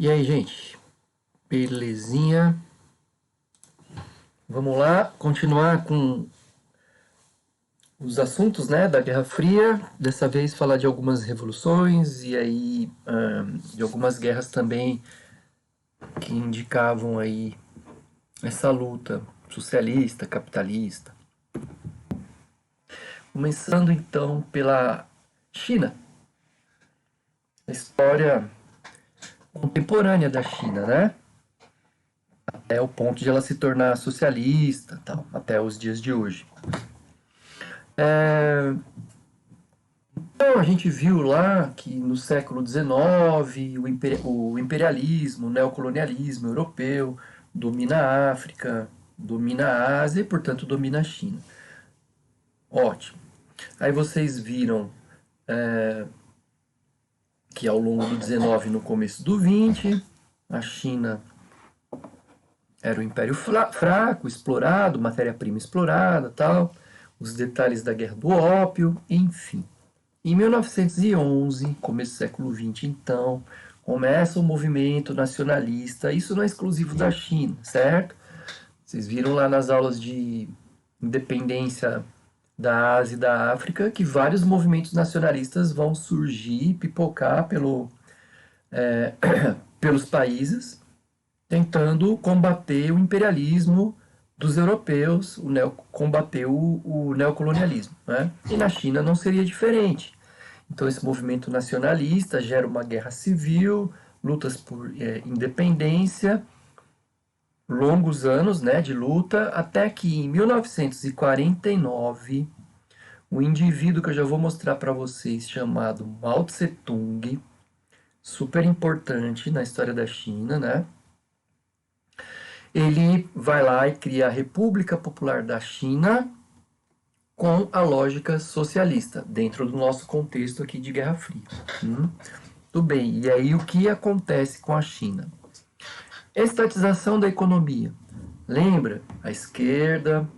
E aí, gente? Belezinha? Vamos lá, continuar com os assuntos, né, da Guerra Fria. Dessa vez falar de algumas revoluções e aí de algumas guerras também que indicavam aí essa luta socialista, capitalista. Começando então pela China, a história contemporânea da China, né? Até o ponto de ela se tornar socialista, tal, até os dias de hoje. Então, a gente viu lá que no século XIX o imperialismo, o neocolonialismo europeu domina a África, domina a Ásia e, portanto, domina a China. Ótimo. Aí vocês viram que ao longo do XIX e no começo do XX, a China era um império fraco, explorado, matéria-prima explorada, tal, os detalhes da Guerra do Ópio, enfim. Em 1911, começo do século XX, então, começa o movimento nacionalista. Isso não é exclusivo da China, certo? Vocês viram lá nas aulas de independência da Ásia e da África que vários movimentos nacionalistas vão surgir, pipocar pelos países, tentando combater o imperialismo dos europeus, combater o neocolonialismo. Né? E na China não seria diferente. Então esse movimento nacionalista gera uma guerra civil, lutas por independência, longos anos, né, de luta, até que em 1949, um indivíduo que eu já vou mostrar para vocês, chamado Mao Tse Tung, super importante na história da China, né? Ele vai lá e cria a República Popular da China com a lógica socialista, dentro do nosso contexto aqui de Guerra Fria. Tudo bem, e aí o que acontece com a China? Estatização da economia. Lembra? A esquerda,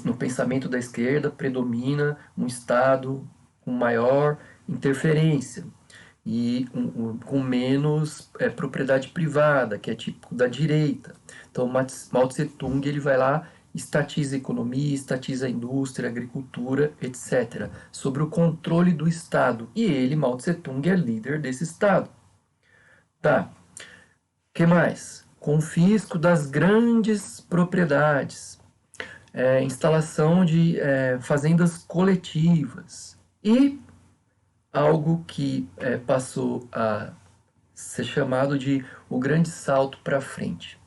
no pensamento da esquerda, predomina um Estado com maior interferência e com menos propriedade privada, que é típico da direita. Então, Mao Tse Tung ele vai lá, estatiza a economia, estatiza a indústria, a agricultura, etc., sobre o controle do Estado. E ele, Mao Tse Tung, é líder desse Estado. Tá. Que mais? Confisco das grandes propriedades, instalação de fazendas coletivas e algo que passou a ser chamado de o grande salto para frente,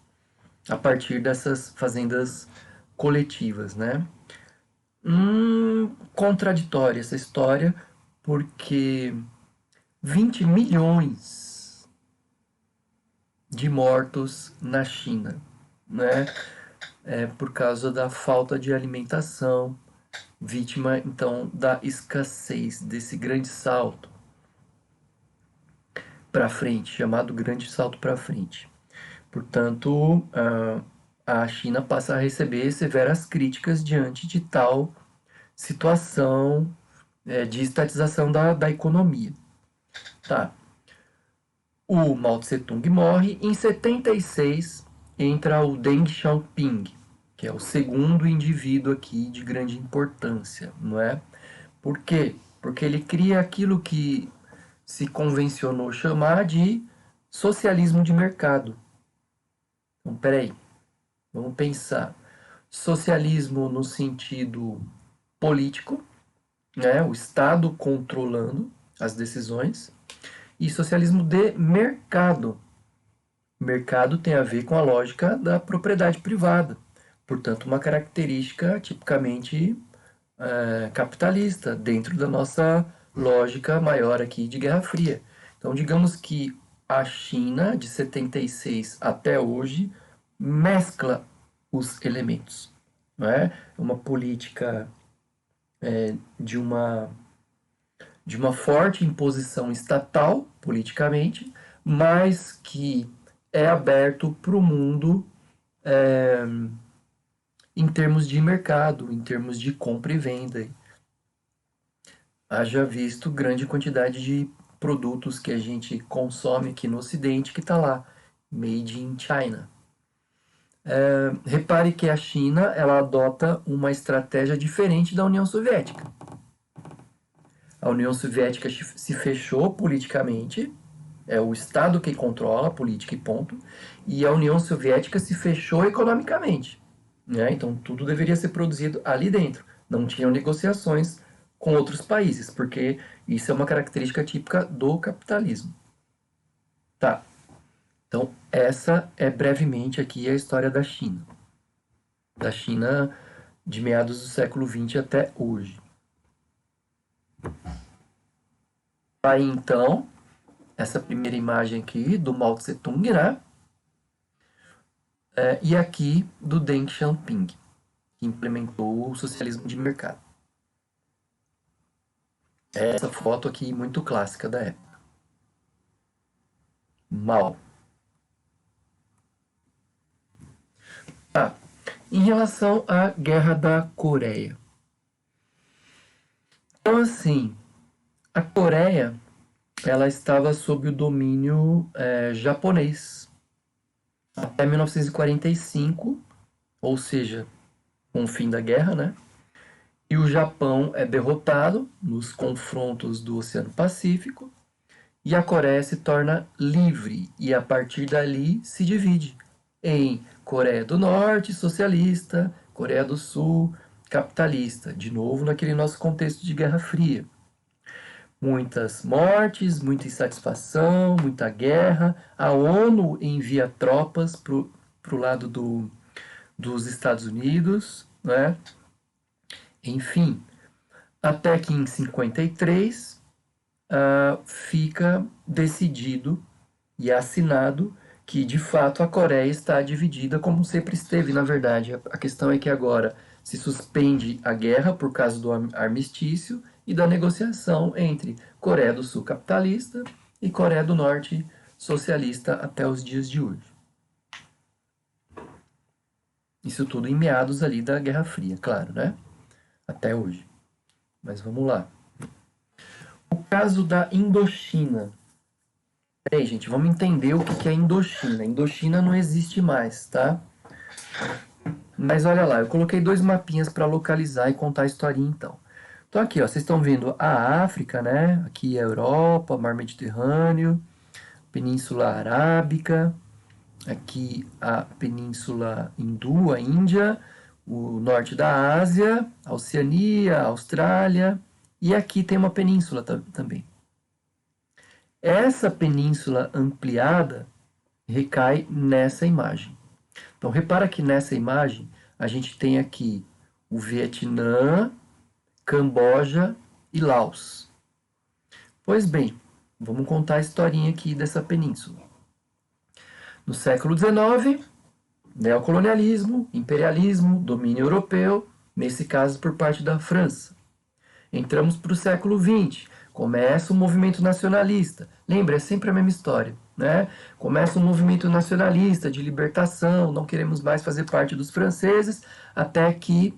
a partir dessas fazendas coletivas, né? Contraditória essa história, porque 20 milhões de mortos na China, né? Por causa da falta de alimentação, vítima então da escassez desse grande salto para frente, chamado grande salto para frente. Portanto, a China passa a receber severas críticas diante de tal situação de estatização da economia. Tá. O Mao Tse Tung morre. Em 76 entra o Deng Xiaoping, que é o segundo indivíduo aqui de grande importância, não é? Por quê? Porque ele cria aquilo que se convencionou chamar de socialismo de mercado. Então, peraí, vamos pensar. Socialismo no sentido político, né? O Estado controlando as decisões, e socialismo de mercado. Mercado tem a ver com a lógica da propriedade privada, portanto, uma característica tipicamente capitalista, dentro da nossa lógica maior aqui de Guerra Fria. Então, digamos que a China, de 76 até hoje, mescla os elementos. Não é? Uma política de uma de uma forte imposição estatal, politicamente, mas que é aberto para o mundo em termos de mercado, em termos de compra e venda. Haja visto grande quantidade de produtos que a gente consome aqui no Ocidente, que está lá, Made in China. Repare que a China ela adota uma estratégia diferente da União Soviética. A União Soviética se fechou politicamente, é o Estado que controla a política e ponto, e a União Soviética se fechou economicamente. Né? Então tudo deveria ser produzido ali dentro. Não tinham negociações com outros países, porque isso é uma característica típica do capitalismo. Tá. Então essa é brevemente aqui a história da China. Da China de meados do século XX até hoje. Aí então, essa primeira imagem aqui do Mao Tse Tung, né? E aqui do Deng Xiaoping, que implementou o socialismo de mercado. Essa foto aqui muito clássica da época. Mao. Em relação à Guerra da Coreia. Então, assim, a Coreia ela estava sob o domínio japonês até 1945, ou seja, com o fim da guerra, né? E o Japão é derrotado nos confrontos do Oceano Pacífico e a Coreia se torna livre e a partir dali se divide em Coreia do Norte, socialista, Coreia do Sul, capitalista, de novo naquele nosso contexto de Guerra Fria. Muitas mortes, muita insatisfação, muita guerra. A ONU envia tropas para o lado dos Estados Unidos, né? Enfim, até que em 53 fica decidido e assinado que de fato a Coreia está dividida, como sempre esteve, na verdade. A questão é que agora se suspende a guerra por causa do armistício e da negociação entre Coreia do Sul capitalista e Coreia do Norte socialista até os dias de hoje. Isso tudo em meados ali da Guerra Fria, claro, né? Até hoje. Mas vamos lá. O caso da Indochina. Peraí, gente, vamos entender o que é Indochina. Indochina não existe mais, tá? Mas olha lá, eu coloquei 2 mapinhas para localizar e contar a historinha então. Então aqui, ó, vocês estão vendo a África, né? Aqui a Europa, Mar Mediterrâneo, Península Arábica, aqui a Península Hindu, a Índia, o norte da Ásia, a Oceania, a Austrália, e aqui tem uma península também. Essa península ampliada recai nessa imagem. Então, repara que nessa imagem a gente tem aqui o Vietnã, Camboja e Laos. Pois bem, vamos contar a historinha aqui dessa península. No século XIX, neocolonialismo, imperialismo, domínio europeu, nesse caso por parte da França. Entramos para o século XX, começa o movimento nacionalista. Lembra, é sempre a mesma história, né? Começa um movimento nacionalista de libertação, não queremos mais fazer parte dos franceses, até que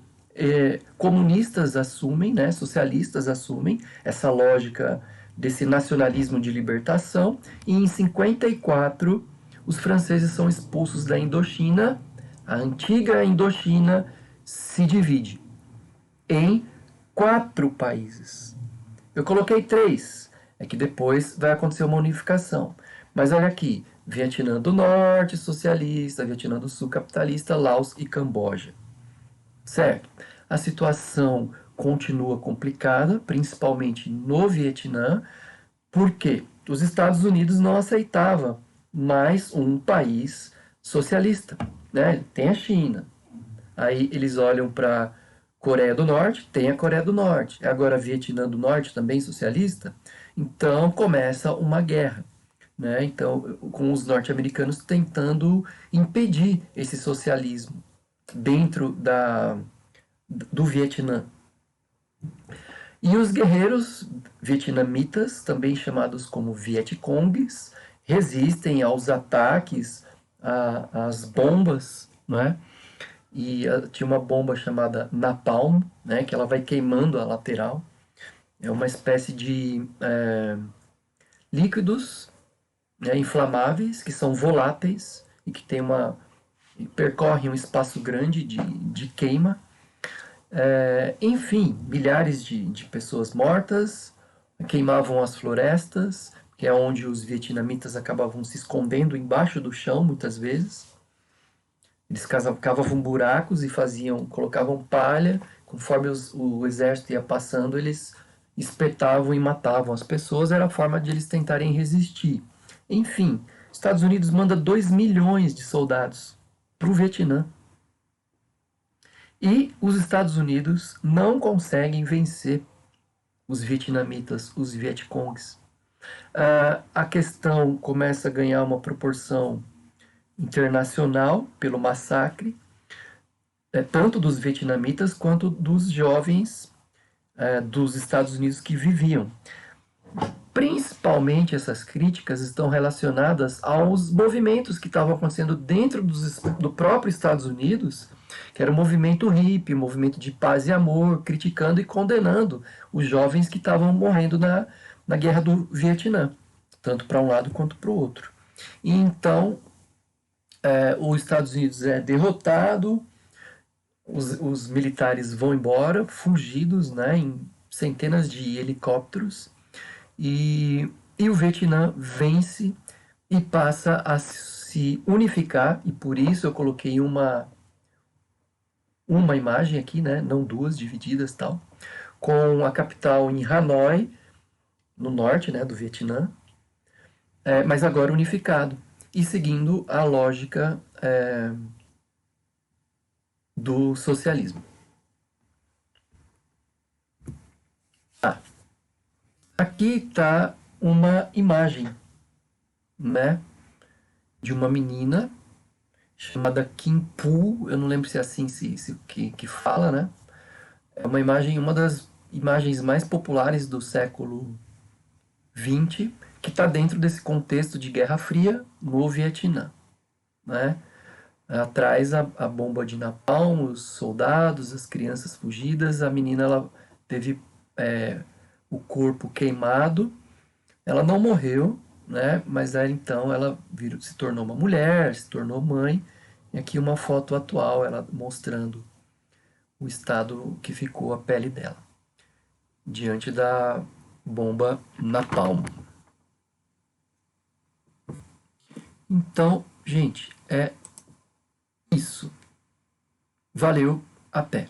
comunistas assumem, né, socialistas assumem essa lógica desse nacionalismo de libertação, e em 54 os franceses são expulsos da Indochina, a antiga Indochina se divide em 4 países. Eu coloquei 3, é que depois vai acontecer uma unificação. Mas olha aqui, Vietnã do Norte, socialista, Vietnã do Sul, capitalista, Laos e Camboja. Certo? A situação continua complicada, principalmente no Vietnã, porque os Estados Unidos não aceitavam mais um país socialista, né? Tem a China. Aí eles olham para Coreia do Norte, tem a Coreia do Norte. Agora Vietnã do Norte também socialista. Então começa uma guerra, né? Então, com os norte-americanos tentando impedir esse socialismo dentro do Vietnã. E os guerreiros vietnamitas, também chamados como Vietcongs, resistem aos ataques, às bombas, né? E tinha uma bomba chamada Napalm, né? Que ela vai queimando a lateral. É uma espécie de líquidos, né, inflamáveis, que são voláteis e que percorrem um espaço grande de queima. Enfim, milhares de pessoas mortas, queimavam as florestas, que é onde os vietnamitas acabavam se escondendo embaixo do chão, muitas vezes. Eles cavavam buracos e colocavam palha, conforme o exército ia passando, eles espetavam e matavam as pessoas, era a forma de eles tentarem resistir. Enfim, Estados Unidos manda 2 milhões de soldados para o Vietnã. E os Estados Unidos não conseguem vencer os vietnamitas, os Vietcongs. A questão começa a ganhar uma proporção internacional pelo massacre, tanto dos vietnamitas quanto dos jovens dos Estados Unidos que viviam. Principalmente essas críticas estão relacionadas aos movimentos que estavam acontecendo dentro do próprio Estados Unidos, que era o movimento hippie, o movimento de paz e amor, criticando e condenando os jovens que estavam morrendo na guerra do Vietnã, tanto para um lado quanto para o outro. E então, os Estados Unidos é derrotado, os militares vão embora, fugidos, né, em centenas de helicópteros, e o Vietnã vence e passa a se unificar, e por isso eu coloquei uma imagem aqui, né, não duas divididas tal, com a capital em Hanoi, no norte, né, do Vietnã, mas agora unificado e seguindo a lógica do socialismo. Aqui está uma imagem, né, de uma menina chamada Kim Poo, eu não lembro se é assim que fala, né? É uma das imagens mais populares do século XX, que está dentro desse contexto de Guerra Fria no Vietnã, né? Atrás a bomba de napalm, os soldados, as crianças fugidas, a menina ela teve o corpo queimado, ela não morreu, né? Mas aí, então ela se tornou uma mulher, se tornou mãe, e aqui uma foto atual, ela mostrando o estado que ficou a pele dela diante da bomba napalm. Então, gente, é isso. Valeu, até.